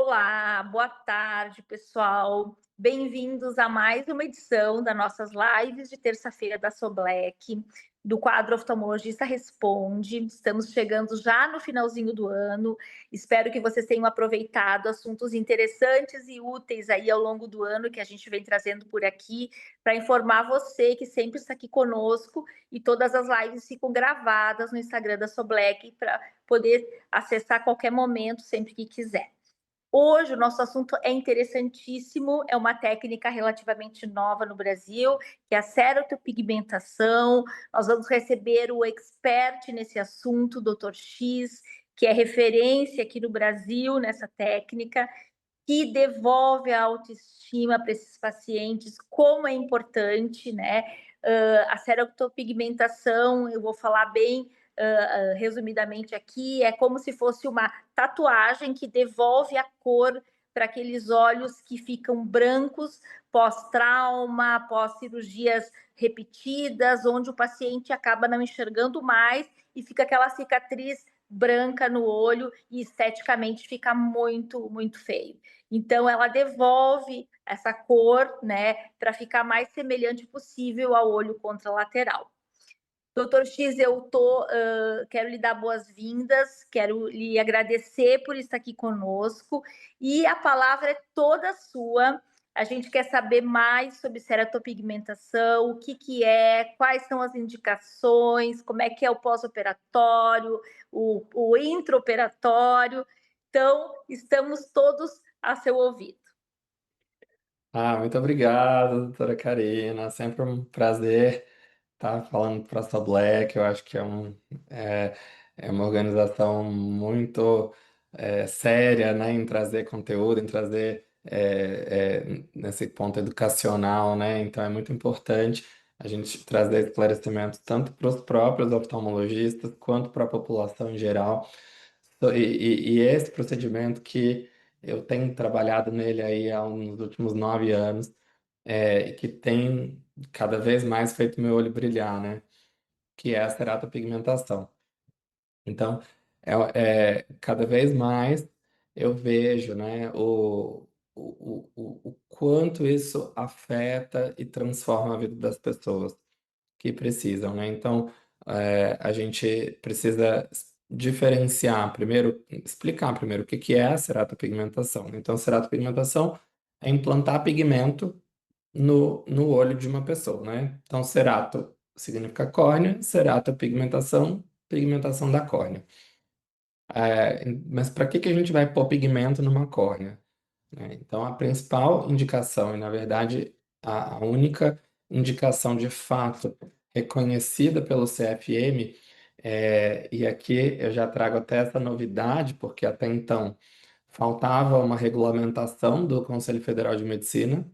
Olá, boa tarde, pessoal. Bem-vindos a mais uma edição das nossas lives de terça-feira da Soblec, do quadro Oftalmologista Responde. Estamos chegando já no finalzinho do ano. Espero que vocês tenham aproveitado assuntos interessantes e úteis aí ao longo do ano que a gente vem trazendo por aqui para informar você que sempre está aqui conosco, e todas as lives ficam gravadas no Instagram da Soblec para poder acessar a qualquer momento, sempre que quiser. Hoje o nosso assunto é interessantíssimo, é uma técnica relativamente nova no Brasil, que é a ceratopigmentação. Nós vamos receber o expert nesse assunto, o Dr. X, que é referência aqui no Brasil nessa técnica, que devolve a autoestima para esses pacientes, como é importante, né? A ceratopigmentação, eu vou falar bem resumidamente aqui, é como se fosse uma tatuagem que devolve a cor para aqueles olhos que ficam brancos pós-trauma, pós-cirurgias repetidas, onde o paciente acaba não enxergando mais e fica aquela cicatriz branca no olho e esteticamente fica muito, muito feio. Então, ela devolve essa cor, né, para ficar mais semelhante possível ao olho contralateral. Doutor X, quero lhe dar boas-vindas, quero lhe agradecer por estar aqui conosco, e a palavra é toda sua. A gente quer saber mais sobre ceratopigmentação, o que é, quais são as indicações, como é que é o pós-operatório, o intraoperatório. Então, estamos todos a seu ouvido. Muito obrigado, doutora Karina. Sempre um prazer estar falando para a Só Black. Eu acho que é, é uma organização muito séria, né, em trazer conteúdo, em trazer nesse ponto educacional, né? Então é muito importante a gente trazer esclarecimentos tanto para os próprios oftalmologistas quanto para a população em geral. E esse procedimento que eu tenho trabalhado nele aí há uns últimos 9 anos, e que tem cada vez mais feito meu olho brilhar, né? Que é a ceratopigmentação. Então, cada vez mais eu vejo, né, o quanto isso afeta e transforma a vida das pessoas que precisam, né? Então, a gente precisa diferenciar primeiro, explicar primeiro o que que é a ceratopigmentação. Então, ceratopigmentação é implantar pigmento no olho de uma pessoa, né? Então, cerato significa córnea, ceratopigmentação, pigmentação da córnea. Mas para que que a gente vai pôr pigmento numa córnea, né? Então, a principal indicação, e na verdade a única indicação de fato reconhecida pelo CFM, e aqui eu já trago até essa novidade, porque até então faltava uma regulamentação do Conselho Federal de Medicina,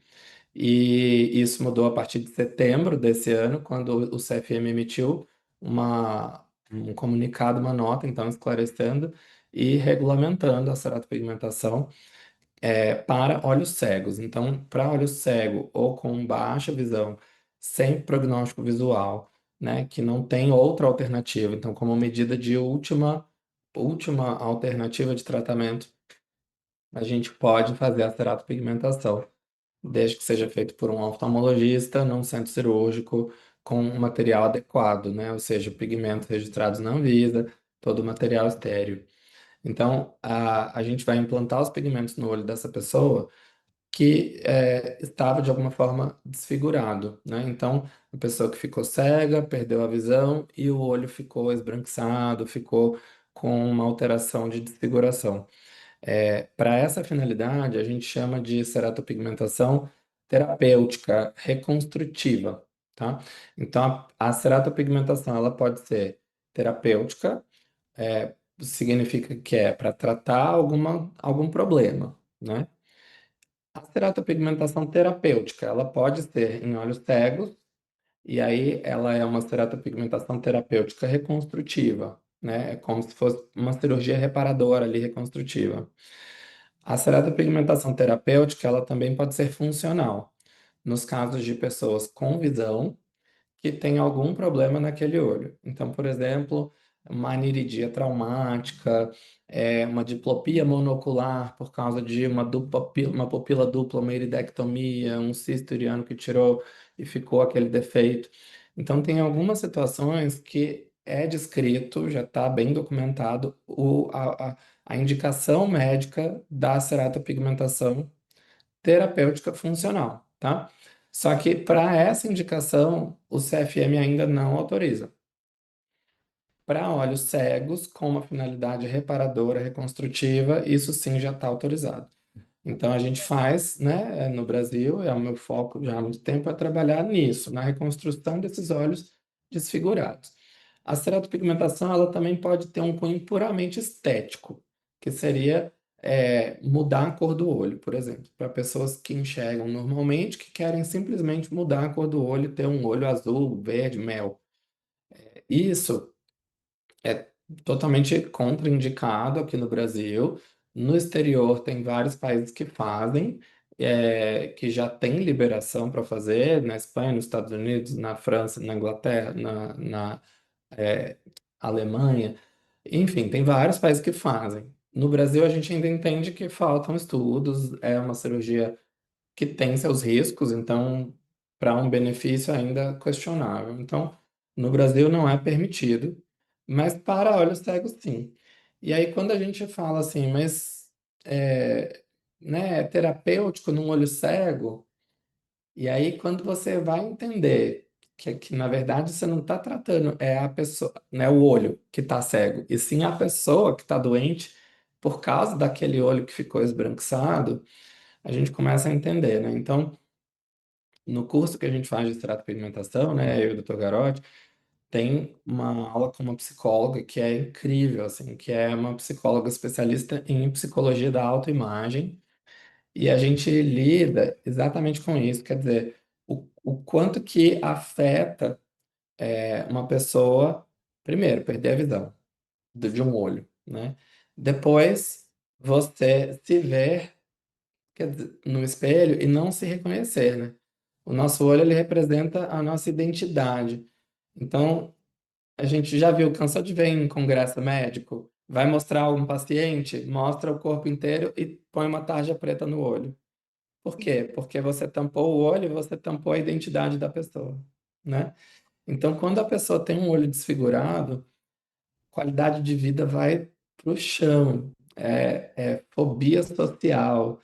e isso mudou a partir de setembro desse ano, quando o CFM emitiu um comunicado, uma nota, então, esclarecendo e regulamentando a ceratopigmentação para olhos cegos. Então, para olho cego ou com baixa visão, sem prognóstico visual, né, que não tem outra alternativa, então, como medida de última alternativa de tratamento, a gente pode fazer a ceratopigmentação, desde que seja feito por um oftalmologista, num centro cirúrgico, com um material adequado, né, ou seja, pigmentos registrados na Anvisa, todo o material estéreo. Então, a gente vai implantar os pigmentos no olho dessa pessoa que estava de alguma forma desfigurado, né? Então, a pessoa que ficou cega, perdeu a visão e o olho ficou esbranquiçado, ficou com uma alteração de desfiguração. Para essa finalidade, a gente chama de ceratopigmentação terapêutica reconstrutiva, tá? Então, a ceratopigmentação ela pode ser terapêutica, significa que é para tratar algum problema, né? A ceratopigmentação terapêutica, ela pode ser em olhos cegos, e aí ela é uma ceratopigmentação terapêutica reconstrutiva, né? É como se fosse uma cirurgia reparadora ali, reconstrutiva. A ceratopigmentação terapêutica, ela também pode ser funcional, nos casos de pessoas com visão que têm algum problema naquele olho. Então, por exemplo, uma aniridia traumática, uma diplopia monocular por causa de uma pupila dupla, uma iridectomia, um cisto uriano que tirou e ficou aquele defeito. Então, tem algumas situações que é descrito, já está bem documentado, a indicação médica da ceratopigmentação terapêutica funcional, tá? Só que para essa indicação, o CFM ainda não autoriza. Para olhos cegos, com uma finalidade reparadora, reconstrutiva, isso sim já está autorizado. Então a gente faz, né, no Brasil, é o meu foco já há muito tempo, é trabalhar nisso, na reconstrução desses olhos desfigurados. A ceratopigmentação, ela também pode ter um cunho puramente estético, que seria mudar a cor do olho, por exemplo, para pessoas que enxergam normalmente, que querem simplesmente mudar a cor do olho, ter um olho azul, verde, mel. Isso é totalmente contraindicado aqui no Brasil. No exterior, tem vários países que fazem, que já tem liberação para fazer, na Espanha, nos Estados Unidos, na França, na Inglaterra, na é, Alemanha. Enfim, tem vários países que fazem. No Brasil, a gente ainda entende que faltam estudos, é uma cirurgia que tem seus riscos, então, para um benefício ainda questionável. Então, no Brasil não é permitido, mas para olhos cegos, sim. E aí, quando a gente fala assim, mas né, é terapêutico num olho cego, e aí quando você vai entender que na verdade você não está tratando a pessoa, né, o olho que está cego, e sim a pessoa que está doente por causa daquele olho que ficou esbranquiçado, a gente começa a entender, né? Então, no curso que a gente faz de pigmentação, né, eu e o Dr. Garotti, tem uma aula com uma psicóloga que é incrível, assim, que é uma psicóloga especialista em psicologia da autoimagem, e a gente lida exatamente com isso, quer dizer, o quanto que afeta uma pessoa, primeiro, perder a visão de um olho, né? Depois, você se ver, quer dizer, no espelho e não se reconhecer, né? O nosso olho, ele representa a nossa identidade. Então, a gente já viu, cansou de ver em congresso médico, vai mostrar um paciente, mostra o corpo inteiro e põe uma tarja preta no olho. Por quê? Porque você tampou o olho e você tampou a identidade da pessoa, né? Então, quando a pessoa tem um olho desfigurado, qualidade de vida vai para o chão. Fobia social,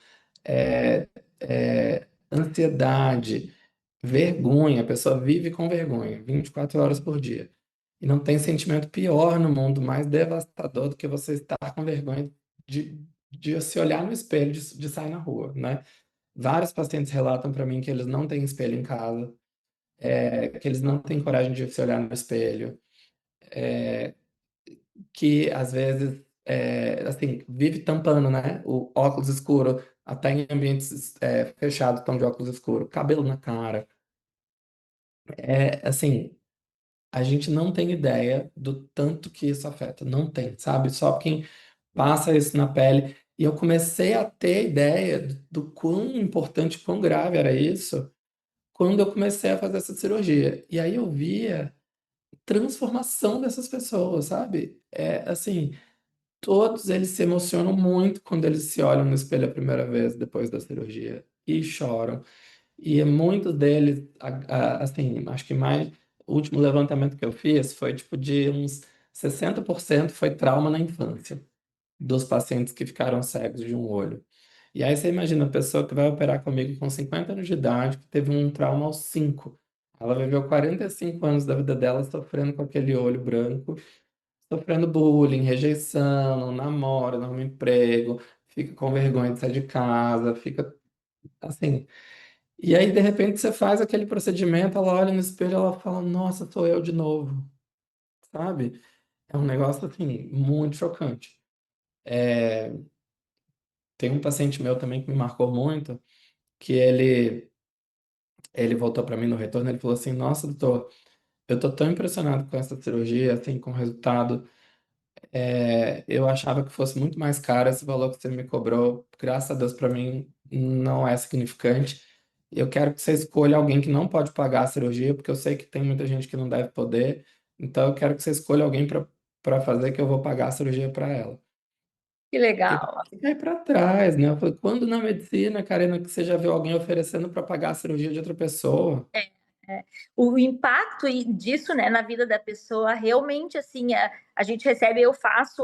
ansiedade, vergonha. A pessoa vive com vergonha 24 horas por dia. E não tem sentimento pior no mundo, mais devastador do que você estar com vergonha de se olhar no espelho, de sair na rua, né? Vários pacientes relatam para mim que eles não têm espelho em casa, que eles não têm coragem de se olhar no espelho, que às vezes, assim, vive tampando, né? O óculos escuro, até em ambientes fechados, estão de óculos escuro, cabelo na cara. Assim, a gente não tem ideia do tanto que isso afeta, não tem, sabe? Só quem passa isso na pele. E eu comecei a ter ideia do quão importante, quão grave era isso, quando eu comecei a fazer essa cirurgia. E aí eu via transformação dessas pessoas, sabe? Assim, todos eles se emocionam muito quando eles se olham no espelho a primeira vez depois da cirurgia e choram. E muitos deles, assim, acho que mais, o último levantamento que eu fiz foi tipo de uns 60% foi trauma na infância dos pacientes que ficaram cegos de um olho. E aí você imagina a pessoa que vai operar comigo com 50 anos de idade, que teve um trauma aos 5. Ela viveu 45 anos da vida dela sofrendo com aquele olho branco, sofrendo bullying, rejeição, não namora, não arruma emprego, fica com vergonha de sair de casa, fica assim. E aí, de repente, você faz aquele procedimento, ela olha no espelho e ela fala, nossa, sou eu de novo, sabe? É um negócio, assim, muito chocante. Tem um paciente meu também que me marcou muito, que ele voltou para mim no retorno, ele falou assim, nossa, doutor, eu tô tão impressionado com essa cirurgia, assim, com o resultado. Eu achava que fosse muito mais caro esse valor que você me cobrou. Graças a Deus, para mim, não é significante. Eu quero que você escolha alguém que não pode pagar a cirurgia, porque eu sei que tem muita gente que não deve poder. Então, eu quero que você escolha alguém para para fazer que eu vou pagar a cirurgia para ela. Que Porque legal. cai para trás, né? Eu falei, quando na medicina, Karina, que você já viu alguém oferecendo para pagar a cirurgia de outra pessoa? É. O impacto disso, né, na vida da pessoa, realmente, assim, a gente recebe, eu faço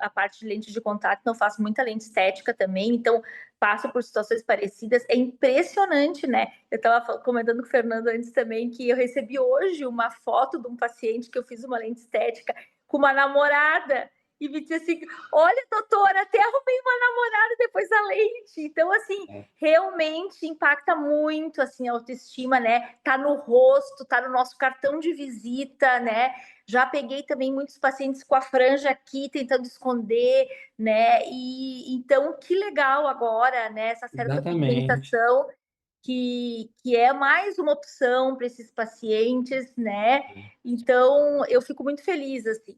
a parte de lente de contato, não faço muita lente estética também, então passo por situações parecidas, é impressionante, né? Eu estava comentando com o Fernando antes também que eu recebi hoje uma foto de um paciente que eu fiz uma lente estética com uma namorada, e me disse assim, olha, doutora, até arrumei uma namorada depois da lente. Então, assim, É. realmente impacta muito assim a autoestima, né? Tá no rosto, tá no nosso cartão de visita, né? Já peguei também muitos pacientes com a franja aqui tentando esconder, né? E então que legal agora, né? Essa certa Exatamente. pigmentação que é mais uma opção para esses pacientes, né? Então eu fico muito feliz assim.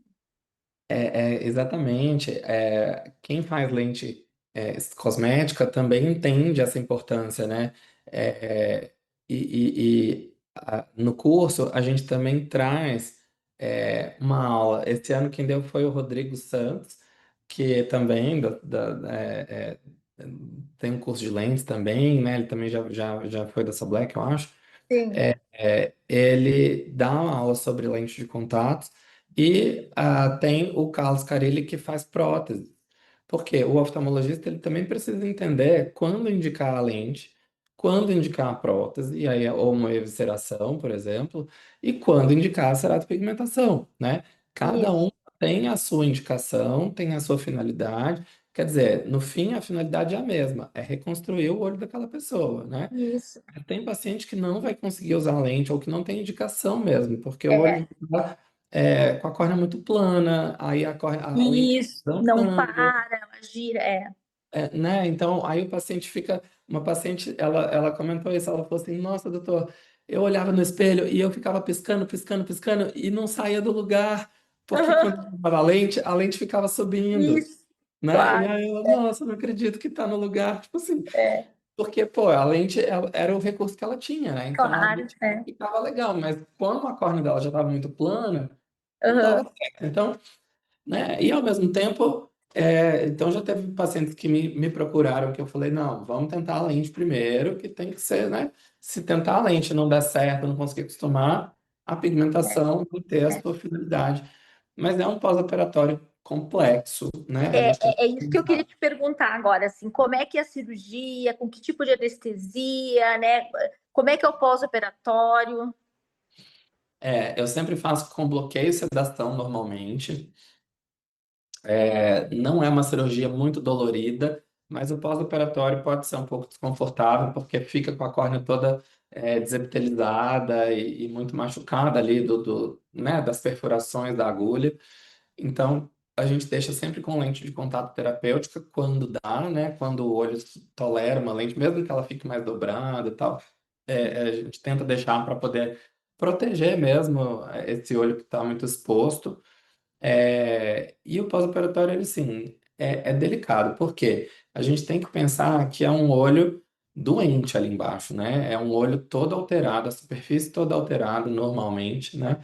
Exatamente. Quem faz lente cosmética também entende essa importância, né? É, no curso a gente também traz uma aula. Esse ano quem deu foi o Rodrigo Santos, que também tem um curso de lentes também, né? Ele também já foi da Black, eu acho. Sim, Ele dá uma aula sobre lente de contato e tem o Carlos Carilli que faz prótese. Porque o oftalmologista ele também precisa entender quando indicar a lente, quando indicar a prótese, e aí, ou uma evisceração, por exemplo, e quando indicar a ceratopigmentação, né? Cada isso, um tem a sua indicação, tem a sua finalidade. Quer dizer, no fim, a finalidade é a mesma, é reconstruir o olho daquela pessoa, né? isso. Tem paciente que não vai conseguir usar lente ou que não tem indicação mesmo, porque o olho É, está com a córnea muito plana, aí a lente isso, não dançando, para, ela gira, é. né? Então, aí o paciente fica. Uma paciente, ela comentou isso, ela falou assim: Nossa, doutor, eu olhava no espelho e eu ficava piscando, piscando, piscando e não saía do lugar, porque quando eu tava na lente, a lente ficava subindo, Isso, né? E claro, aí eu, nossa, não acredito que tá no lugar, tipo assim. é, Porque, pô, a lente era o recurso que ela tinha, né? Então a claro, lente é. ficava legal, mas como a córnea dela já estava muito plana, não dava Aham, certo. Então, né? E ao mesmo tempo, então já teve pacientes que me procuraram que eu falei, não, vamos tentar a lente primeiro, que tem que ser, né? Se tentar a lente e não der certo, não conseguir acostumar, a é, pigmentação vai ter a é. sua finalidade. Mas é um pós-operatório complexo, né? A gente tem que É isso que eu queria pensar. te perguntar agora, assim, como é que é a cirurgia, com que tipo de anestesia, né? Como é que é o pós-operatório? Eu sempre faço com bloqueio e sedação normalmente. Não é uma cirurgia muito dolorida, mas o pós-operatório pode ser um pouco desconfortável, porque fica com a córnea toda desepitelizada e muito machucada ali né, das perfurações da agulha. Então, a gente deixa sempre com lente de contato terapêutica quando dá, né? Quando o olho tolera uma lente, mesmo que ela fique mais dobrada e tal, a gente tenta deixar para poder proteger mesmo esse olho que está muito exposto. E o pós-operatório, ele sim, é delicado, porque a gente tem que pensar que é um olho doente ali embaixo, né? É um olho todo alterado, a superfície toda alterada normalmente, né?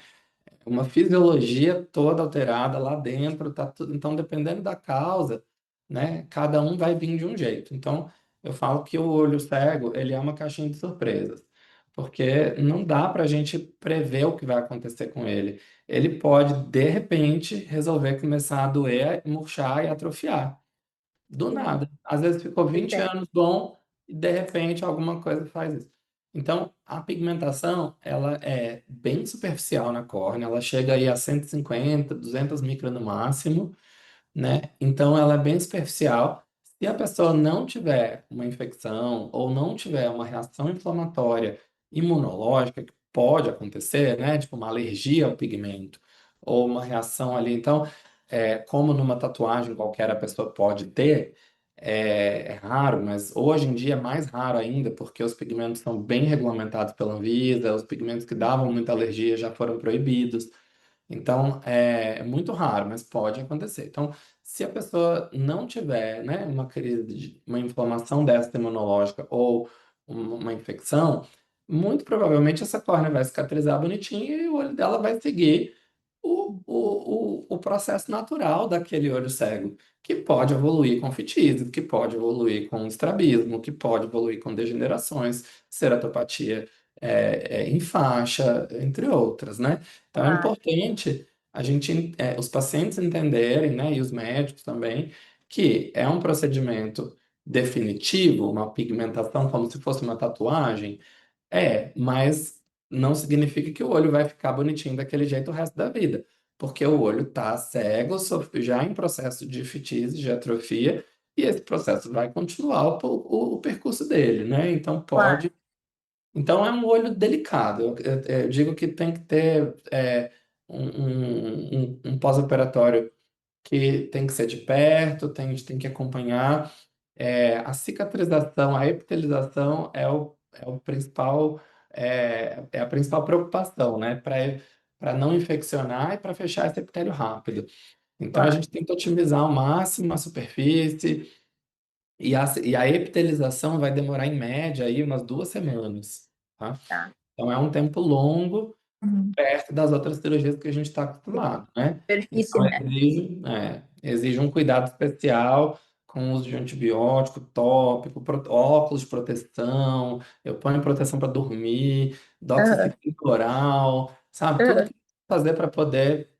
Uma fisiologia toda alterada lá dentro, tá tudo. Então, dependendo da causa, né? Cada um vai vir de um jeito. Então, eu falo que o olho cego, ele é uma caixinha de surpresas, porque não dá para a gente prever o que vai acontecer com ele. Ele pode, de repente, resolver começar a doer, murchar e atrofiar. Do Sim, nada. Às vezes ficou pois 20 é. anos bom e de repente alguma coisa faz isso. Então, a pigmentação, ela é bem superficial na córnea, ela chega aí a 150, 200 micras no máximo, né? Então, ela é bem superficial. Se a pessoa não tiver uma infecção ou não tiver uma reação inflamatória imunológica, que pode acontecer, né? Tipo uma alergia ao pigmento ou uma reação ali. Então, como numa tatuagem qualquer a pessoa pode ter, é raro, mas hoje em dia é mais raro ainda, porque os pigmentos são bem regulamentados pela Anvisa, os pigmentos que davam muita alergia já foram proibidos. Então, é muito raro, mas pode acontecer. Então, se a pessoa não tiver, né, uma crise, uma inflamação dessa imunológica ou uma infecção, muito provavelmente essa córnea vai cicatrizar bonitinho e o olho dela vai seguir o processo natural daquele olho cego, que pode evoluir com fitíase, que pode evoluir com estrabismo, que pode evoluir com degenerações, ceratopatia em faixa, entre outras, né? Então é Claro, importante os pacientes entenderem, né, e os médicos também, que é um procedimento definitivo, uma pigmentação como se fosse uma tatuagem, mas não significa que o olho vai ficar bonitinho daquele jeito o resto da vida, porque o olho está cego, já em processo de fitise, de atrofia, e esse processo vai continuar o percurso dele, né? Então claro, pode. Então é um olho delicado. Eu digo que tem que ter um pós-operatório que tem que ser de perto, tem que acompanhar. A cicatrização, a epitelização é o principal, é a principal preocupação, né? Para não infeccionar e para fechar esse epitélio rápido. Então a claro. gente tenta otimizar ao máximo a superfície e a epitelização vai demorar em média aí umas 2 semanas, tá? Tá. Então é um tempo longo Uhum. perto das outras cirurgias que a gente está Sim. acostumado, né? Superfície, Então, né? exige um cuidado especial com o uso de antibiótico tópico, óculos de proteção, eu ponho proteção para dormir, Aham, doxiciclina oral, sabe? Tudo aham. que fazer para poder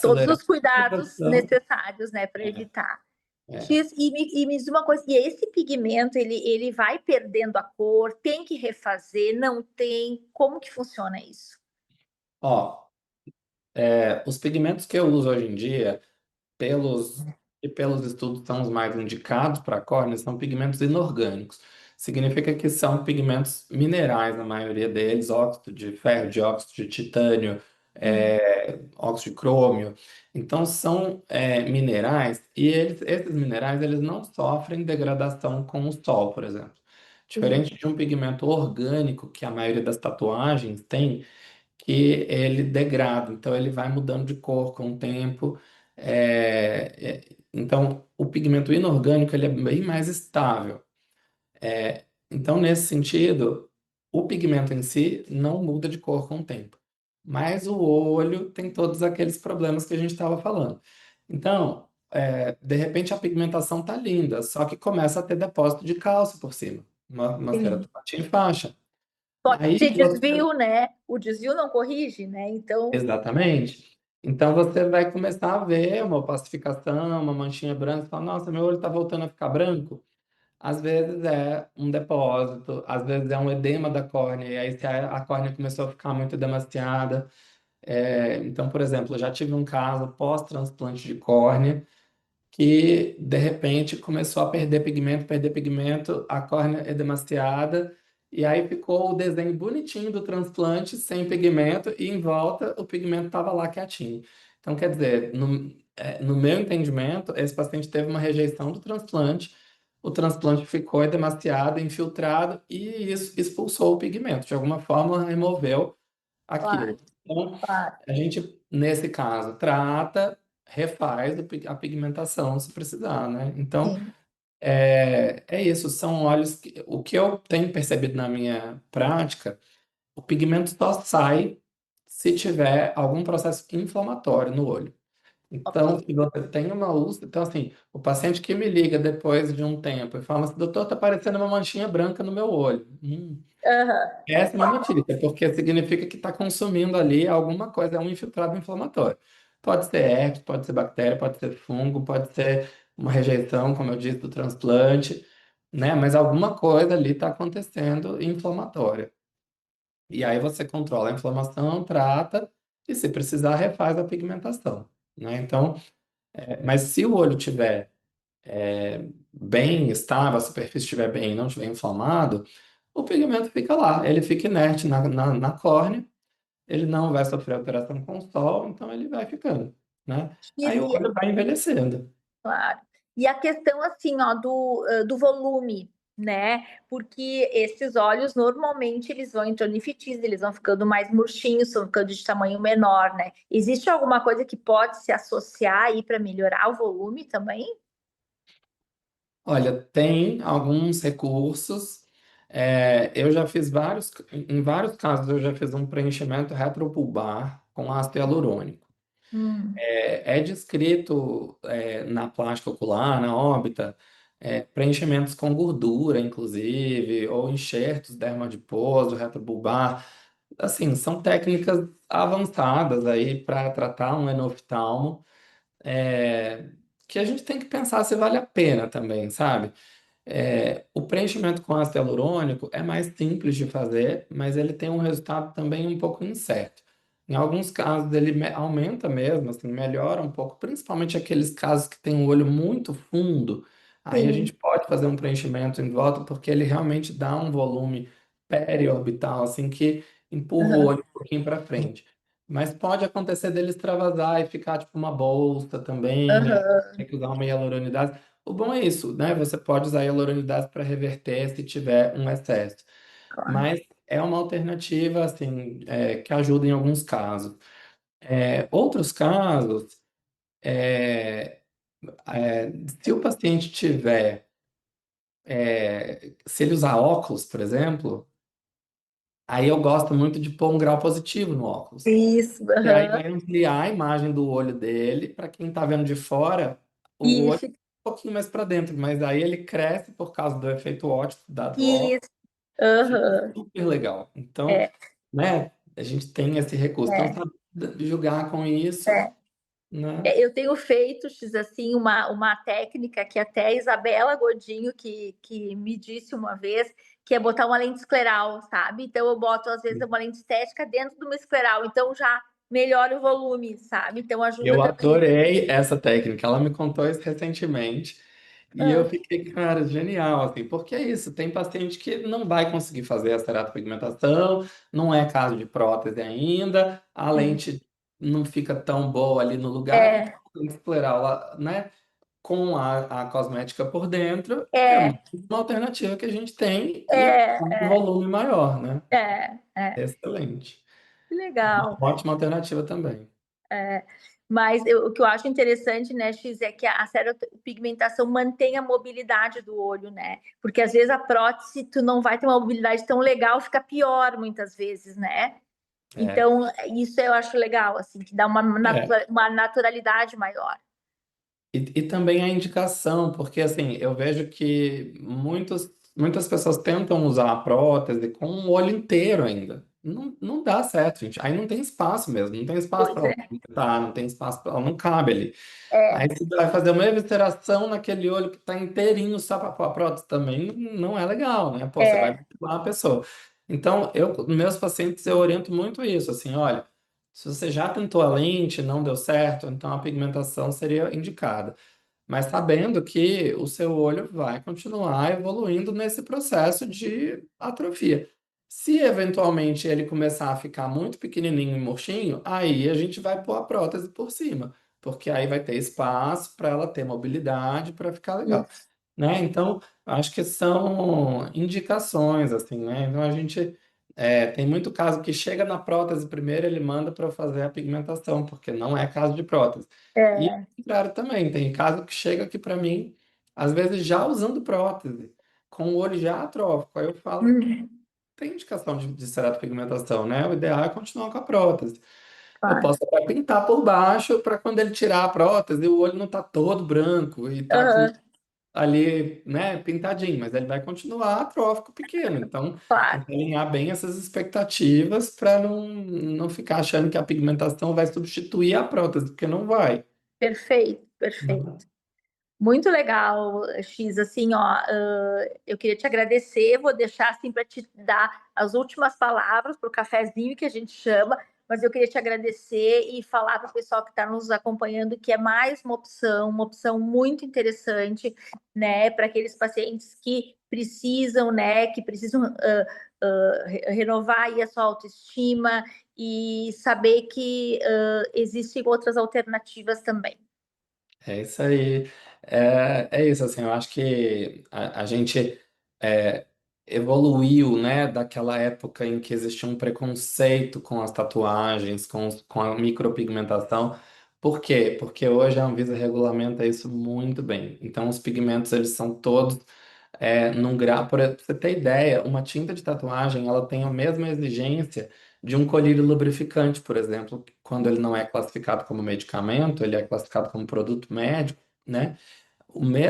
Todos acelerar os a cuidados cicatrização. necessários, né, para É, evitar. é. X, e me diz uma coisa, e esse pigmento, ele vai perdendo a cor, tem que refazer, não tem? Como que funciona isso? Ó, os pigmentos que eu uso hoje em dia, pelos e pelos estudos são os mais indicados para a córnea, são pigmentos inorgânicos. Significa que são pigmentos minerais, a maioria deles, óxido de ferro, dióxido de titânio, Hum, óxido de crômio. Então, são minerais e esses minerais eles não sofrem degradação com o sol, por exemplo. sim, Diferente de um pigmento orgânico, que a maioria das tatuagens tem, que ele degrada, então ele vai mudando de cor com o tempo. Então, o pigmento inorgânico ele é bem mais estável. Então, nesse sentido, o pigmento em si não muda de cor com o tempo, mas o olho tem todos aqueles problemas que a gente estava falando. Então, de repente a pigmentação tá linda, só que começa a ter depósito de cálcio por cima, uma sim. ceratopatia em faixa. Pode Aí ter você desvio, né? O desvio não corrige, né? Então, Exatamente. Então você vai começar a ver uma opacificação, uma manchinha branca, e fala, nossa, meu olho está voltando a ficar branco. Às vezes é um depósito, às vezes é um edema da córnea, e aí se a córnea começou a ficar muito edemaciada. Então, por exemplo, eu já tive um caso pós-transplante de córnea, que de repente começou a perder pigmento, a córnea edemaciada, e aí ficou o desenho bonitinho do transplante, sem pigmento, e em volta o pigmento estava lá quietinho. Então, quer dizer, no meu entendimento, esse paciente teve uma rejeição do transplante, o transplante ficou edemaciado, infiltrado, e isso expulsou o pigmento, de alguma forma removeu claro, aquilo. Então, claro, a gente, nesse caso, trata, refaz a pigmentação se precisar, né? Então, sim. é isso, são óleos que, o que eu tenho percebido na minha prática, o pigmento só sai se tiver algum processo inflamatório no olho. Ok. Então, se você tem uma úlcera, então assim, o paciente que me liga depois de um tempo e fala assim, doutor, tá parecendo uma manchinha branca no meu olho. Aham, Péssima notícia, porque significa que está consumindo ali alguma coisa, é um infiltrado inflamatório. Pode ser herpes, pode ser bactéria, pode ser fungo, pode ser uma rejeição, como eu disse, do transplante, né? Mas alguma coisa ali está acontecendo inflamatória. E aí você controla a inflamação, trata e, se precisar, refaz a pigmentação, né? Então, mas se o olho tiver bem estável, a superfície estiver bem e não estiver inflamado, o pigmento fica lá, ele fica inerte na córnea, ele não vai sofrer alteração com o sol, então ele vai ficando, né? Aí o e, olho vai envelhecendo. claro. E a questão, assim, ó, do volume, né? Porque esses óleos, normalmente, eles vão entrando em fitis, eles vão ficando mais murchinhos, vão ficando de tamanho menor, né? Existe alguma coisa que pode se associar aí para melhorar o volume também? Olha, tem alguns recursos, eu já fiz em vários casos eu já fiz um preenchimento retropulbar com ácido hialurônico. É descrito na plástica ocular, na órbita, preenchimentos com gordura, inclusive, ou enxertos dermoadiposo, retrobulbar. Assim, são técnicas avançadas aí para tratar um enoftalmo, é, que a gente tem que pensar se vale a pena também, sabe? O preenchimento com ácido hialurônico é mais simples de fazer, mas ele tem um resultado também um pouco incerto. Em alguns casos ele aumenta mesmo, assim, melhora um pouco, principalmente aqueles casos que tem um olho muito fundo. Aí a gente Sim. pode fazer um preenchimento em volta, porque ele realmente dá um volume periorbital, assim, que empurra o Aham. olho um pouquinho para frente. Mas pode acontecer dele extravasar e ficar tipo uma bolsa também, aí Aham. tem que usar uma hialuronidase. O bom é isso, né? Você pode usar a hialuronidase para reverter se tiver um excesso. Claro. Mas é uma alternativa, assim, que ajuda em alguns casos. Outros casos, é, se o paciente tiver, se ele usar óculos, por exemplo, aí eu gosto muito de pôr um grau positivo no óculos. Isso. E aí Aham. vai ampliar a imagem do olho dele, para quem está vendo de fora, o E olho fica um pouquinho mais para dentro, mas aí ele cresce por causa do efeito óptico dado óculos. isso. Fica Aham. super legal. Então, É, né, a gente tem esse recurso. Então, é, sabe jogar com isso, é. né? Eu tenho feito, X, assim, uma técnica que até a Isabela Godinho que me disse uma vez, que é botar uma lente escleral, sabe? Então eu boto, às vezes, uma lente estética dentro de uma escleral, então já melhora o volume, sabe? Então ajuda Eu também. adorei essa técnica. Ela me contou isso recentemente. E eu Ah, fiquei, cara, genial, assim, porque é isso, tem paciente que não vai conseguir fazer essa terapigmentação, não é caso de prótese ainda, a sim. lente não fica tão boa ali no lugar, então É, a lente escleral, né, com a cosmética por dentro, é é, uma alternativa que a gente tem e é, com um volume maior, né? é. Excelente. Que Uma legal. ótima alternativa também. É, mas o que eu acho interessante, né, X, é que a pigmentação mantém a mobilidade do olho, né? Porque às vezes a prótese tu não vai ter uma mobilidade tão legal, fica pior muitas vezes, né? É. Então, isso eu acho legal, assim, que dá É. uma naturalidade maior. E também a indicação, porque assim, eu vejo que muitas pessoas tentam usar a prótese com o olho inteiro ainda. Não dá certo, gente. Aí não tem espaço mesmo, não tem espaço Pois para ela é, aumentar, não tem espaço para ela, não cabe ali. Aí é, você vai fazer uma evisceração naquele olho que está inteirinho só para pôr a prótese também, não é legal, né? Pô, você vai é, mutilar a pessoa. Então, meus pacientes, eu oriento muito isso, assim, olha, se você já tentou a lente, não deu certo, então a pigmentação seria indicada, mas sabendo que o seu olho vai continuar evoluindo nesse processo de atrofia. Se eventualmente ele começar a ficar muito pequenininho e murchinho, aí a gente vai pôr a prótese por cima, porque aí vai ter espaço para ela ter mobilidade, para ficar legal, isso, né? Então, acho que são indicações, assim, né? Então, a gente tem muito caso que chega na prótese primeiro, ele manda para fazer a pigmentação, porque não é caso de prótese. E é, o contrário também, tem caso que chega aqui para mim, às vezes já usando prótese, com o olho já atrófico. Aí eu falo, uhum, tem indicação de ceratopigmentação, né? O ideal é continuar com a prótese. Eu claro, posso até pintar por baixo para quando ele tirar a prótese, o olho não tá todo branco e tá com aham, ali, né, pintadinho, mas ele vai continuar atrófico pequeno. Então, tem claro, que alinhar bem essas expectativas para não ficar achando que a pigmentação vai substituir a prótese, porque não vai. perfeito, perfeito. Né? Muito legal, X. Assim, ó, eu queria te agradecer. Vou deixar assim para te dar as últimas palavras para o cafezinho que a gente chama, mas eu queria te agradecer e falar para o pessoal que está nos acompanhando que é mais uma opção muito interessante, né, para aqueles pacientes que precisam, né, que precisam renovar aí a sua autoestima e saber que existem outras alternativas também. É isso aí. É isso, assim, eu acho que a gente é, evoluiu, né, daquela época em que existia um preconceito com as tatuagens, com a micropigmentação. Por quê? Porque hoje a Anvisa regulamenta isso muito bem. Então, os pigmentos, eles são todos num grau... Para você ter ideia, uma tinta de tatuagem, ela tem a mesma exigência de um colírio lubrificante, por exemplo, quando ele não é classificado como medicamento, ele é classificado como produto médico, né?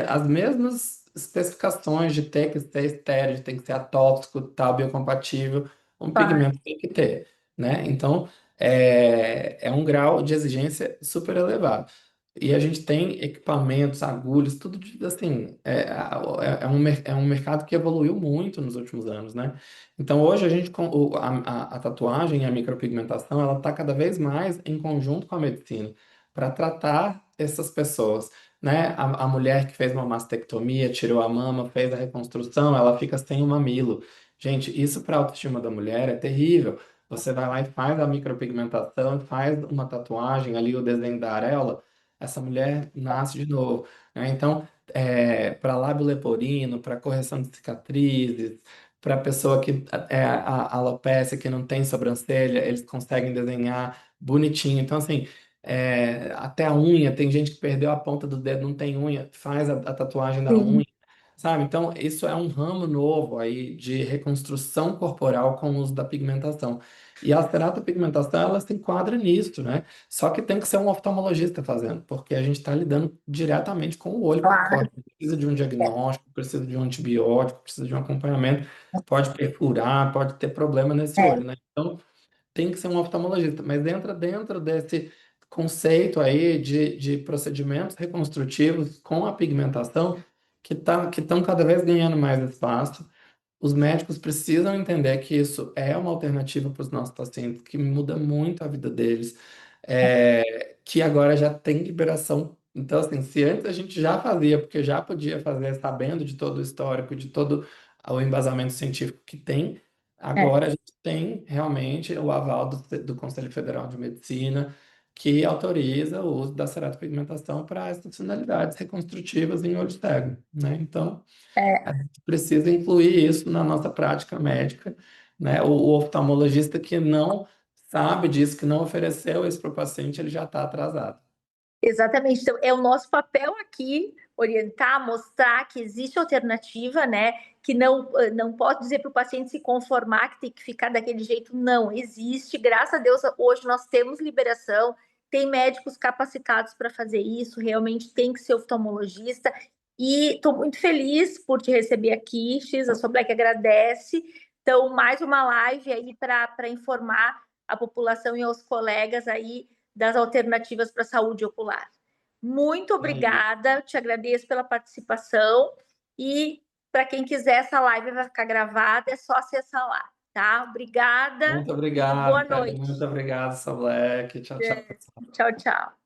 As mesmas especificações de ter que ser estéril, de ter que ser atóxico, tal, biocompatível, um Claro. pigmento tem que ter, né? Então, é um grau de exigência super elevado. E a gente tem equipamentos, agulhas, tudo assim, é um mercado que evoluiu muito nos últimos anos, né? Então, hoje a gente, a tatuagem e a micropigmentação, ela está cada vez mais em conjunto com a medicina para tratar essas pessoas, né? A mulher que fez uma mastectomia, tirou a mama, fez a reconstrução, ela fica sem o mamilo. Gente, isso para a autoestima da mulher é terrível. Você vai lá e faz a micropigmentação, faz uma tatuagem ali, o desenho da areola, essa mulher nasce de novo, né? Então, para lábio leporino, para correção de cicatrizes, para pessoa que a alopecia, que não tem sobrancelha, eles conseguem desenhar bonitinho. Então, assim, até a unha, tem gente que perdeu a ponta do dedo, não tem unha, faz a tatuagem da Sim. unha, sabe? Então, isso é um ramo novo aí de reconstrução corporal com o uso da pigmentação. E a ceratopigmentação, ela se enquadra nisso, né? Só que tem que ser um oftalmologista fazendo, porque a gente está lidando diretamente com o olho que Claro. corre. Precisa de um diagnóstico, precisa de um antibiótico, precisa de um acompanhamento, pode perfurar, pode ter problema nesse É, olho, né? Então, tem que ser um oftalmologista, mas entra dentro desse conceito aí de procedimentos reconstrutivos com a pigmentação que estão cada vez ganhando mais espaço. Os médicos precisam entender que isso é uma alternativa para os nossos pacientes, que muda muito a vida deles, que agora já tem liberação. Então, assim, se antes a gente já fazia, porque já podia fazer sabendo de todo o histórico, de todo o embasamento científico que tem, é. agora a gente tem realmente o aval do Conselho Federal de Medicina, que autoriza o uso da ceratopigmentação para essas finalidades reconstrutivas em olho cego, né? Então, a É. gente precisa incluir isso na nossa prática médica, né? O oftalmologista que não sabe disso, que não ofereceu isso para o paciente, ele já está atrasado. Exatamente. Então, é o nosso papel aqui orientar, mostrar que existe alternativa, né? Que não pode dizer para o paciente se conformar, que tem que ficar daquele jeito. Não, existe. Graças a Deus, hoje nós temos liberação, tem médicos capacitados para fazer isso, realmente tem que ser oftalmologista. E estou muito feliz por te receber aqui, X, a sua Black agradece. Então, mais uma live aí para informar a população e aos colegas aí das alternativas para a saúde ocular. Muito É isso. obrigada, te agradeço pela participação e para quem quiser, essa live vai ficar gravada, é só acessar lá, tá? Obrigada Muito e boa obrigado, Kelly. Muito noite. obrigado, Sablec. Tchau, tchau. Tchau, tchau.